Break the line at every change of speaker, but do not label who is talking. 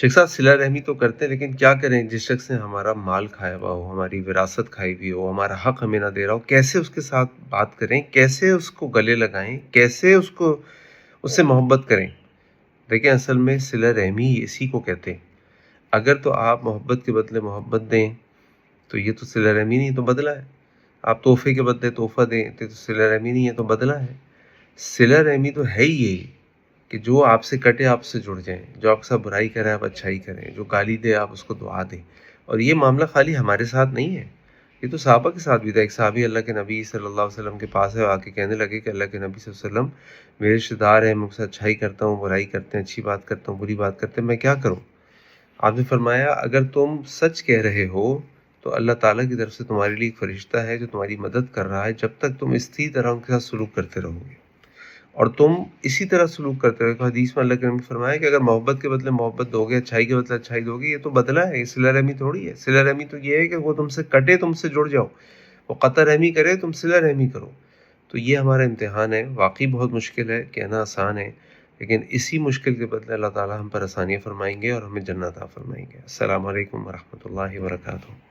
شیخ صاحب صلہ رحمی تو کرتے ہیں، لیکن کیا کریں جس شخص نے ہمارا مال کھایا ہوا ہو، ہماری وراثت کھائی ہوئی ہو، ہمارا حق ہمیں نہ دے رہا ہو، کیسے اس کے ساتھ بات کریں، کیسے اس کو گلے لگائیں، کیسے اس سے محبت کریں؟ دیکھیں اصل میں صلہ رحمی اسی کو کہتے ہیں۔ اگر تو آپ محبت کے بدلے محبت دیں تو یہ تو صلہ رحمی نہیں، تو بدلہ ہے۔ آپ تحفے کے بدلے تحفہ دیں تو صلہ رحمی نہیں ہے، تو بدلہ ہے۔ صلہ رحمی تو ہے ہی یہی کہ جو آپ سے کٹے آپ سے جڑ جائیں، جو آپ کے ساتھ برائی کرے آپ اچھائی کریں، جو گالی دے آپ اس کو دعا دیں۔ اور یہ معاملہ خالی ہمارے ساتھ نہیں ہے، یہ تو صحابہ کے ساتھ بھی تھا۔ ایک صحابی اللہ کے نبی صلی اللہ علیہ وسلم کے پاس ہے، آ کے کہنے لگے کہ اللہ کے نبی صلی اللہ علیہ وسلم میرے رشتے دار ہیں، مجھ سے اچھائی کرتا ہوں، برائی کرتے ہیں، اچھی بات کرتا ہوں، بری بات کرتے ہیں، میں کیا کروں؟ آپ نے فرمایا اگر تم سچ کہہ رہے ہو تو اللہ تعالیٰ کی طرف سے تمہارے لیے ایک فرشتہ ہے جو تمہاری مدد کر رہا ہے، جب تک تم اسی طرح ان کے ساتھ سلوک کرتے رہو گے اور تم اسی طرح سلوک کرتے رہو۔ حدیث میں اللہ کے نبی نے فرمایا کہ اگر محبت کے بدلے محبت دو گے، اچھائی کے بدلے اچھائی دو گے، یہ تو بدلہ ہے، یہ صلہ رحمی تھوڑی ہے۔ صلہ رحمی تو یہ ہے کہ وہ تم سے کٹے تم سے جڑ جاؤ، وہ قطع رحمی کرے تم صلہ رحمی کرو۔ تو یہ ہمارا امتحان ہے، واقعی بہت مشکل ہے، کہنا آسان ہے، لیکن اسی مشکل کے بدلے اللہ تعالیٰ ہم پر آسانیاں فرمائیں گے اور ہمیں جنت عطا فرمائیں گے۔ السلام علیکم ورحمۃ اللہ وبرکاتہ۔